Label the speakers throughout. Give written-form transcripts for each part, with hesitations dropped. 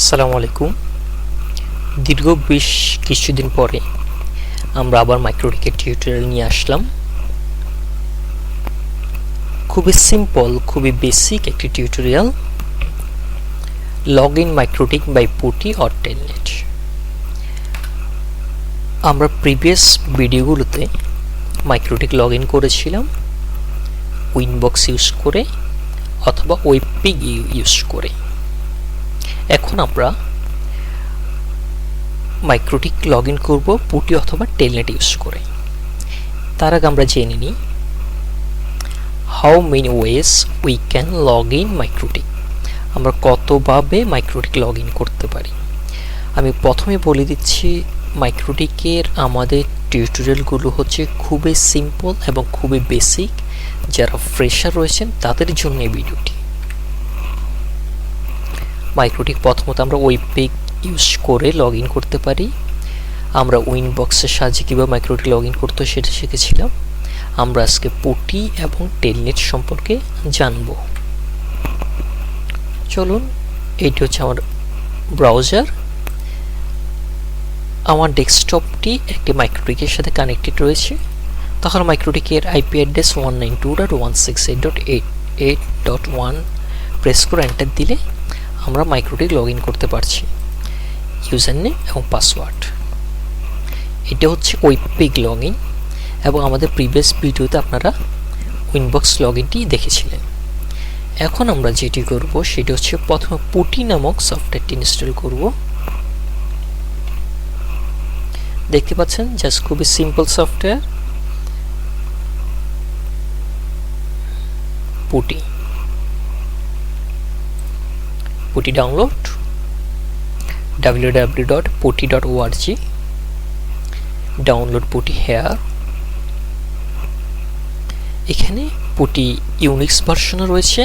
Speaker 1: আসসালামু আলাইকুম। দীর্ঘ বেশ কিছুদিন পরে আমরা আবার মাইক্রোটিকের টিউটোরিয়াল নিয়ে আসলাম। খুবই সিম্পল, খুবই বেসিক একটি tutorial, log in MikroTik by PuTTY or Telnet. আমরা প্রিভিয়াস ভিডিওগুলোতে মাইক্রোটিক লগ ইন করেছিলাম উইনবক্স ইউজ করে অথবা ওয়েবপিগ ইউজ করে। এখন আমরা মাইক্রোটিক লগ ইন করবো পুটি অথবা টেলনেট ইউজ করে। তার আগে আমরা জেনে নিই how many ways we can log in MikroTik. আমরা কতভাবে মাইক্রোটিক লগ ইন করতে পারি। আমি প্রথমে বলে দিচ্ছি, মাইক্রোটিকের আমাদের টিউটোরিয়ালগুলো হচ্ছে খুবই সিম্পল এবং খুবই বেসিক। যারা ফ্রেশার রয়েছেন তাদের জন্য এই ভিডিওটি। মাইক্রোটিক প্রথমত আমরা ওয়েবপিগ ইউজ করে লগ ইন করতে পারি। আমরা উইনবক্সের সাহায্যে কীভাবে মাইক্রোটিক লগ ইন করতে সেটা শিখেছিলাম। আমরা আজকে পুটি এবং টেলনেট সম্পর্কে জানব। চলুন, এইটি হচ্ছে আমার ব্রাউজার। আমার ডেস্কটপটি একটি মাইক্রোটিকের সাথে কানেক্টেড রয়েছে। তখন মাইক্রোটিকের আইপি অ্যাড্রেস 192.168.8.1 প্রেস করে এন্টার দিলে আমরা মাইক্রোটিক লগ ইন করতে পারছি ইউজার নেম এবং পাসওয়ার্ড। এটা হচ্ছে ওয়েবপিগ লগ ইন এবং আমাদের প্রিভিয়াস ভিডিওতে আপনারা উইনবক্স লগ ইনটি দেখেছিলেন। এখন আমরা যেটি করব সেটি হচ্ছে প্রথমে পুটি নামক সফটওয়্যারটি ইনস্টল করব। দেখতে পাচ্ছেন জাস্ট খুবই সিম্পল সফটওয়্যার পুটি। পুটি ডাউনলোড www.putty.org, ডাউনলোড পুটি হেয়ার। এখানে পুটি ইউনিক্স ভার্সনও রয়েছে,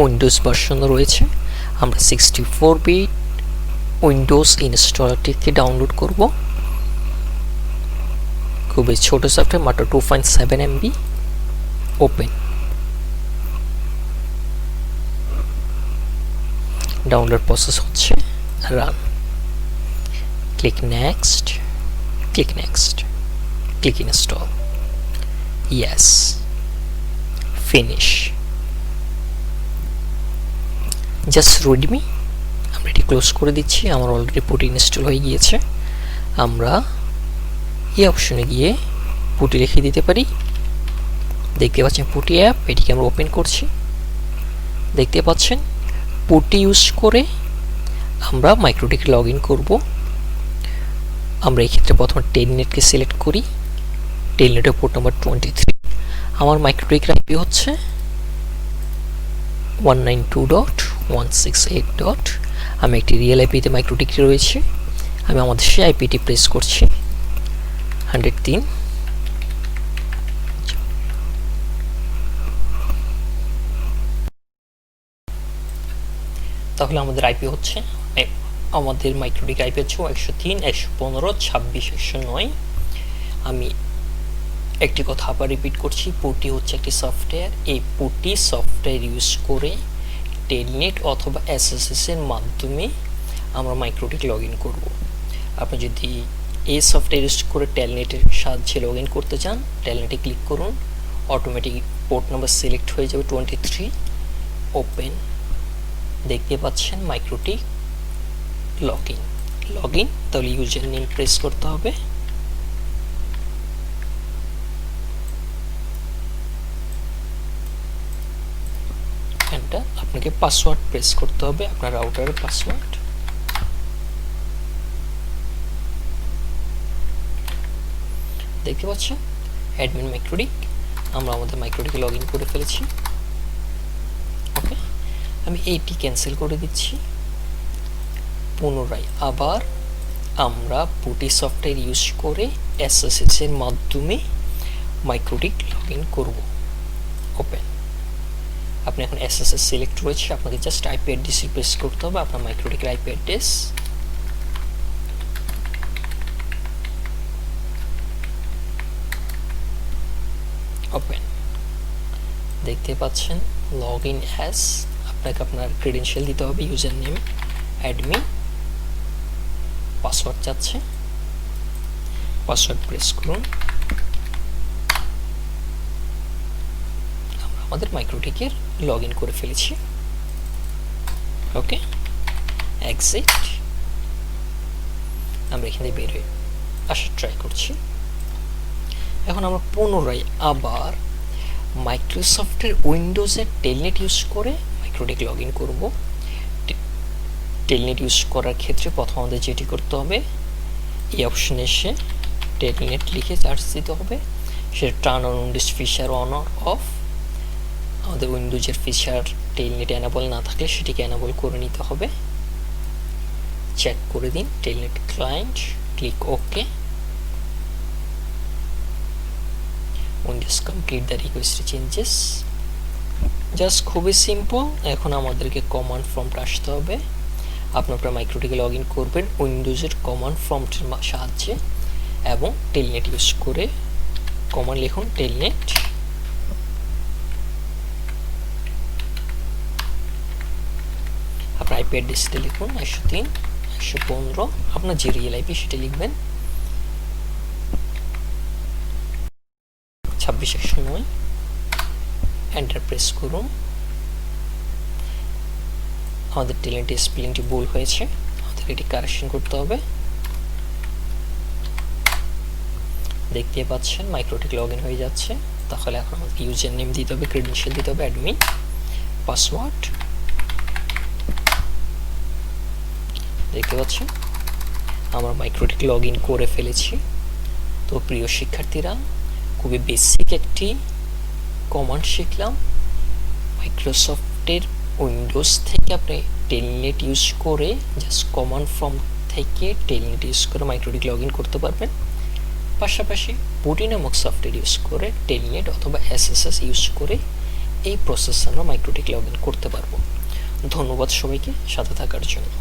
Speaker 1: উইন্ডোজ ভার্সনও রয়েছে। আমরা 64 বিট উইন্ডোজ ইনস্টলারটিকে ডাউনলোড করব। খুবই ছোট সফটওয়্যার, মাত্র 2.7 MB। ওপেন। ডাউনলোড প্রসেস হচ্ছে, run. Click next, click next, click install, yes, finish. Just Redmi আমরা এটি ক্লোজ করে দিচ্ছি। আমার অলরেডি পুটি ইনস্টল হয়ে গিয়েছে। আমরা এই অপশনে গিয়ে পুটি লিখে দিতে পারি। দেখতে পাচ্ছেন পুটি অ্যাপ, এটিকে আমরা ওপেন করছি। দেখতে পাচ্ছেন পুটি ইউজ করে আমরা মাইক্রোটিক লগ ইন করব। আমরা এই ক্ষেত্রে প্রথমে টেলনেটকে সিলেক্ট করি। টেলনেটের পোর্ট নাম্বার 23। আমার মাইক্রোটিকের আইপি হচ্ছে 192.168. আমি একটি রিয়েল আইপিতে মাইক্রোটিকটি রয়েছে। আমি আমাদের সেই আইপিটি প্রেস করছি 103। তাহলে আমাদের আইপি হচ্ছে, আমাদের মাইক্রোটিক আইপি হচ্ছে 103.115.26.109। আমি একটি কথা আবার রিপিট করছি, পুটি হচ্ছে একটি সফটওয়্যার। এই পুটি সফটওয়্যার ইউজ করে টেলনেট অথবা SSH এর মাধ্যমে আমরা মাইক্রোটিক লগ ইন করবো। আপনি যদি এই সফটওয়্যার ইউজ করে টেলনেটের সাহায্যে লগ ইন করতে চান, টেলনেটে ক্লিক করুন। অটোমেটিক পোর্ট নাম্বার সিলেক্ট হয়ে যাবে 23। ওপেন। দেখতে পাচ্ছেন মাইক্রোটিক লগ ইন। তাহলে ইউজার নেম প্রেস করতে হবে। এন্টার। আপনাকে পাসওয়ার্ড প্রেস করতে হবে, আপনার রাউটারের পাসওয়ার্ড। দেখতে পাচ্ছেন অ্যাডমিন মাইক্রোটিক। আমরা আমাদের মাইক্রোটিকে লগ ইন করে ফেলেছি। ওকে, আমি এইটি ক্যান্সেল করে দিচ্ছি। পুনরায় আবার আমরা পুটি সফটওয়্যার ইউজ করে SSH এর মাধ্যমে মাইক্রোটিক লগ ইন করব। ওপেন। আপনি এখন SSH সিলেক্ট রয়েছে, আপনাকে জাস্ট আইপি অ্যাড্রেস প্রেস করতে হবে, আপনার মাইক্রোটিকের আইপি অ্যাড্রেস। ওপেন। দেখতে পাচ্ছেন লগ ইন অ্যাজ। আপনাকে আপনার ক্রেডেনশিয়াল দিতে হবে, ইউজার নেম অ্যাডমিন পাসওয়ার্ড চাচ্ছে, পাসওয়ার্ড প্রেস করুন। আমরা আমাদের মাইক্রোটিকের লগ ইন করে ফেলেছি। ওকে, এক্সিট। আমরা এখানে বের হয়ে আসার ট্রাই করছি। এখন আমরা পুনরায় আবার মাইক্রোসফটের উইন্ডোজের টেলনেট ইউজ করে মাইক্রোটিক লগ ইন করবো। টেলনেট ইউজ করার ক্ষেত্রে প্রথম আমাদের যেটি করতে হবে, এই অপশনে এসে টেলনেট লিখে চার্জ দিতে হবে। সেটা turn on Windows feature on or of. আমাদের উইন্ডোজের ফিচার টেলনেট এনাবল না থাকলে সেটিকে এনাবল করে নিতে হবে। চেক করে দিন Telnet client, click okay. Windows complete the request changes. Just খুবই সিম্পল। এখন আমাদেরকে কমান্ড প্রম্পট আসতে হবে। আপনারা মাইক্রোটিকে লগ ইন করবেন উইন্ডোজের কমান্ড প্রম্পটের সাহায্যে এবং টেলনেট ইউজ করে। কমান্ড লিখুন টেলনেট, আপনার আইপি অ্যাড্রেসটা লিখুন 103.115। আপনার যে রিয়েল আইপি সেটা লিখবেন 26.109। এন্টার প্রেস করুন। আমাদের টেলনেটের স্পেলিংটি ভুল হয়েছে, আমাদের এটি কারেকশন করতে হবে। দেখতে পাচ্ছেন মাইক্রোটিক লগ ইন হয়ে যাচ্ছে। তাহলে এখন আমাদের ইউজার নেম দিতে হবে, ক্রেডেনশিয়াল দিতে হবে অ্যাডমিন, পাসওয়ার্ড। দেখতে পাচ্ছেন আমরা মাইক্রোটিক লগ ইন করে ফেলেছি। তো প্রিয় শিক্ষার্থীরা, খুবই বেসিক একটি কমান্ড শিখলাম। মাইক্রোসফটের উইন্ডোজ থেকে আপনি টেলনেট ইউজ করে জাস্ট কমান্ড প্রম্পট থেকে টেলনেট ইউজ করে মাইক্রোটিক লগ ইন করতে পারবেন। পাশাপাশি পুটি নামক সফটওয়্যার ইউজ করে টেলনেট অথবা SSH ইউজ করে এই প্রসেস আমরা মাইক্রোটিক লগ ইন করতে পারবো। ধন্যবাদ সবাইকে সাথে থাকার জন্য।